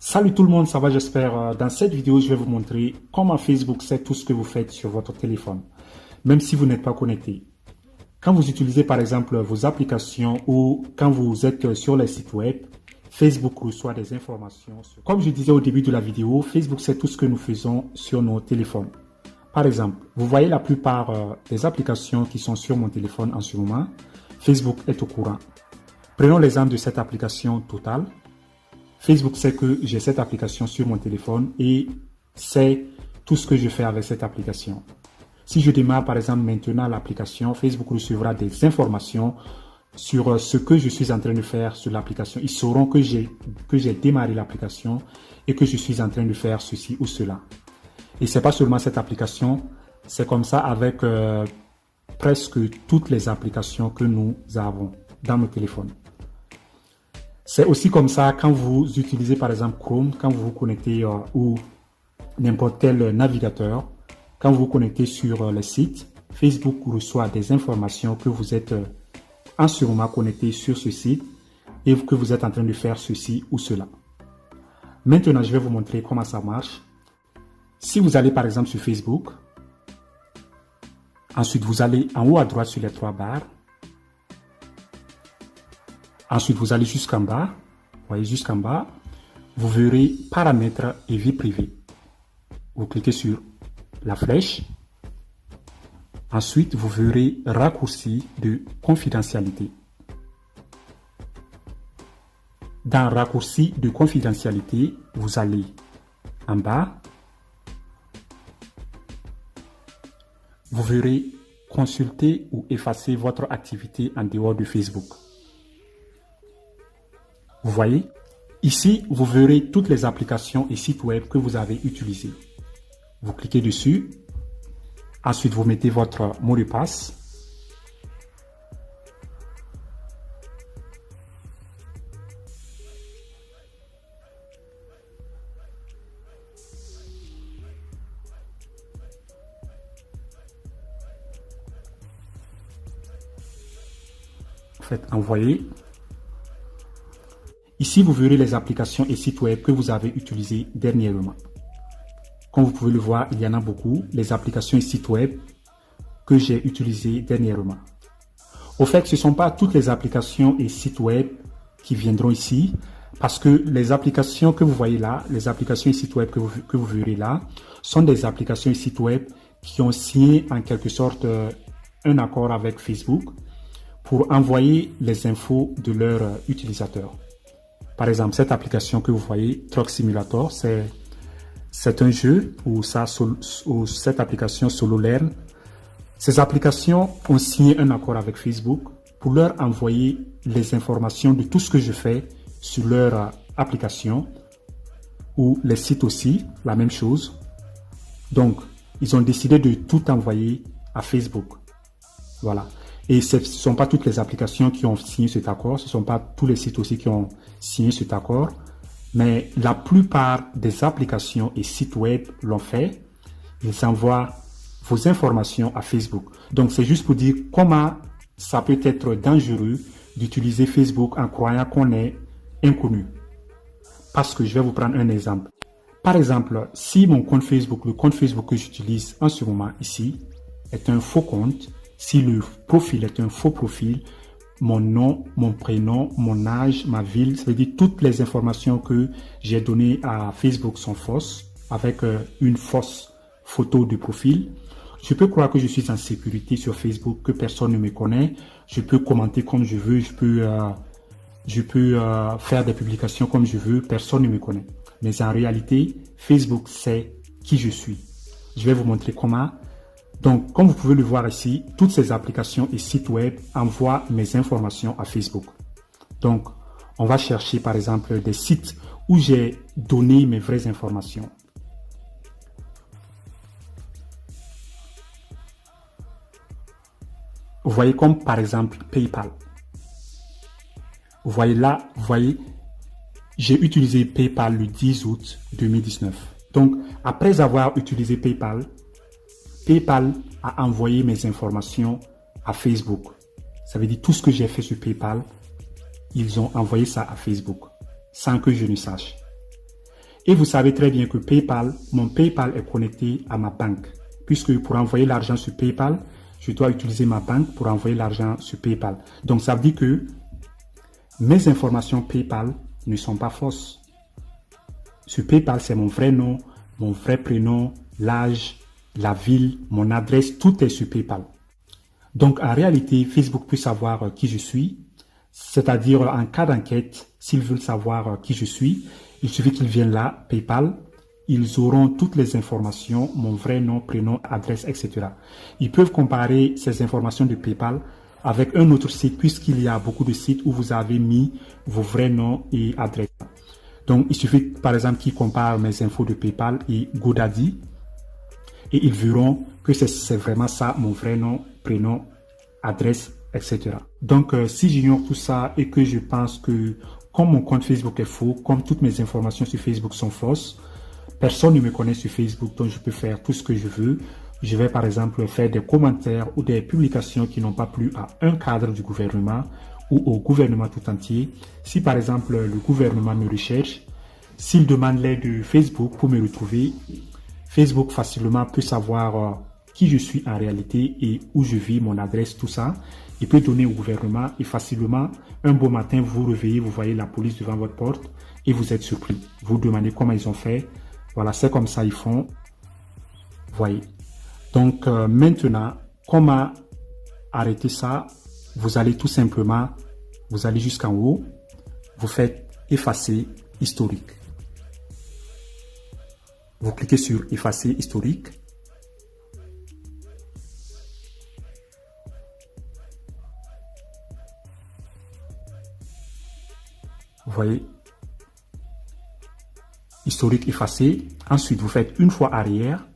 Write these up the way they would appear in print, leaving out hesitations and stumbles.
Salut tout le monde, ça va j'espère. Dans cette vidéo, je vais vous montrer comment Facebook sait tout ce que vous faites sur votre téléphone, même si vous n'êtes pas connecté. Quand vous utilisez par exemple vos applications ou quand vous êtes sur les sites web, Facebook reçoit des informations. Comme je disais au début de la vidéo, Facebook sait tout ce que nous faisons sur nos téléphones. Par exemple, vous voyez la plupart des applications qui sont sur mon téléphone en ce moment. Facebook est au courant. Prenons l'exemple de cette application Total. Facebook sait que j'ai cette application sur mon téléphone et sait tout ce que je fais avec cette application. Si je démarre par exemple maintenant l'application, Facebook recevra des informations sur ce que je suis en train de faire sur l'application. Ils sauront que j'ai démarré l'application et que je suis en train de faire ceci ou cela. Et c'est pas seulement cette application, c'est comme ça avec presque toutes les applications que nous avons dans nos téléphones. C'est aussi comme ça quand vous utilisez par exemple Chrome, quand vous vous connectez ou n'importe quel navigateur, quand vous vous connectez sur les sites, Facebook reçoit des informations que vous êtes en ce moment connecté sur ce site et que vous êtes en train de faire ceci ou cela. Maintenant, je vais vous montrer comment ça marche. Si vous allez par exemple sur Facebook, ensuite vous allez en haut à droite sur les trois barres. Ensuite, vous allez jusqu'en bas. Vous voyez jusqu'en bas. Vous verrez paramètres et vie privée. Vous cliquez sur la flèche. Ensuite, vous verrez raccourci de confidentialité. Dans raccourci de confidentialité, vous allez en bas. Vous verrez consulter ou effacer votre activité en dehors de Facebook. Vous voyez, ici, vous verrez toutes les applications et sites web que vous avez utilisés. Vous cliquez dessus. Ensuite, vous mettez votre mot de passe. Faites envoyer. Ici, vous verrez les applications et sites web que vous avez utilisés dernièrement. Comme vous pouvez le voir, il y en a beaucoup, les applications et sites web que j'ai utilisés dernièrement. Au fait, ce ne sont pas toutes les applications et sites web qui viendront ici, parce que les applications que vous voyez là, les applications et sites web que vous verrez là, sont des applications et sites web qui ont signé en quelque sorte un accord avec Facebook pour envoyer les infos de leurs utilisateurs. Par exemple, cette application que vous voyez, Truck Simulator, c'est un jeu où cette application SoloLearn, ces applications ont signé un accord avec Facebook pour leur envoyer les informations de tout ce que je fais sur leur application ou les sites aussi, la même chose. Donc, ils ont décidé de tout envoyer à Facebook. Voilà. Et ce ne sont pas toutes les applications qui ont signé cet accord, ce ne sont pas tous les sites aussi qui ont signé cet accord, mais la plupart des applications et sites web l'ont fait. Ils envoient vos informations à Facebook. Donc, c'est juste pour dire comment ça peut être dangereux d'utiliser Facebook en croyant qu'on est inconnu. Parce que je vais vous prendre un exemple. Par exemple, si mon compte Facebook, le compte Facebook que j'utilise en ce moment ici, est un faux compte, si le profil est un faux profil, mon nom, mon prénom, mon âge, ma ville, ça veut dire toutes les informations que j'ai données à Facebook sont fausses, avec une fausse photo de profil. Je peux croire que je suis en sécurité sur Facebook, que personne ne me connaît. Je peux commenter comme je veux, je peux faire des publications comme je veux, personne ne me connaît. Mais en réalité, Facebook sait qui je suis. Je vais vous montrer comment. Donc, comme vous pouvez le voir ici, toutes ces applications et sites web envoient mes informations à Facebook. Donc, on va chercher par exemple des sites où j'ai donné mes vraies informations. Vous voyez comme par exemple PayPal. Vous voyez là, vous voyez, j'ai utilisé PayPal le 10 août 2019. Donc, après avoir utilisé PayPal a envoyé mes informations à Facebook. Ça veut dire tout ce que j'ai fait sur PayPal, ils ont envoyé ça à Facebook sans que je ne sache. Et vous savez très bien que PayPal, mon PayPal est connecté à ma banque. Puisque pour envoyer l'argent sur PayPal, je dois utiliser ma banque pour envoyer l'argent sur PayPal. Donc ça veut dire que mes informations PayPal ne sont pas fausses. Sur PayPal, c'est mon vrai nom, mon vrai prénom, l'âge, la ville, mon adresse, tout est sur PayPal. Donc en réalité, Facebook peut savoir qui je suis, c'est-à-dire en cas d'enquête, s'ils veulent savoir qui je suis, il suffit qu'ils viennent là, PayPal, ils auront toutes les informations, mon vrai nom, prénom, adresse, etc. Ils peuvent comparer ces informations de PayPal avec un autre site, puisqu'il y a beaucoup de sites où vous avez mis vos vrais noms et adresses. Donc, il suffit, par exemple, qu'ils comparent mes infos de PayPal et GoDaddy, et ils verront que c'est vraiment ça, mon vrai nom, prénom, adresse, etc. Donc, si j'ignore tout ça et que je pense que comme mon compte Facebook est faux, comme toutes mes informations sur Facebook sont fausses, personne ne me connaît sur Facebook, donc je peux faire tout ce que je veux. Je vais par exemple faire des commentaires ou des publications qui n'ont pas plu à un cadre du gouvernement ou au gouvernement tout entier. Si par exemple le gouvernement me recherche, s'il demande l'aide de Facebook pour me retrouver, Facebook facilement peut savoir qui je suis en réalité et où je vis, mon adresse, tout ça. Il peut donner au gouvernement et facilement, un beau matin, vous vous réveillez, vous voyez la police devant votre porte et vous êtes surpris. Vous vous demandez comment ils ont fait. Voilà, c'est comme ça ils font. Voyez. Donc maintenant, comment arrêter ça? Vous allez tout simplement, vous allez jusqu'en haut, vous faites effacer historique. Vous cliquez sur effacer historique. Vous voyez, historique effacé. Ensuite, vous faites une fois arrière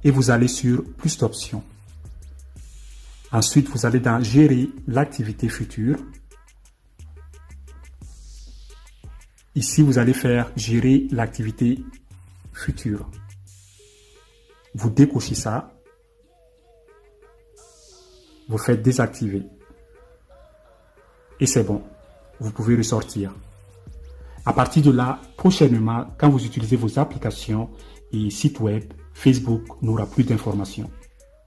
et vous allez sur plus d'options. Ensuite, vous allez dans gérer l'activité future. Ici, vous allez faire gérer l'activité future. Vous décochez ça. Vous faites désactiver. Et c'est bon. Vous pouvez ressortir. À partir de là, prochainement, quand vous utilisez vos applications et sites web, Facebook n'aura plus d'informations.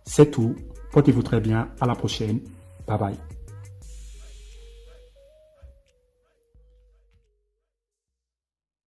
C'est tout. Portez-vous très bien. À la prochaine. Bye bye.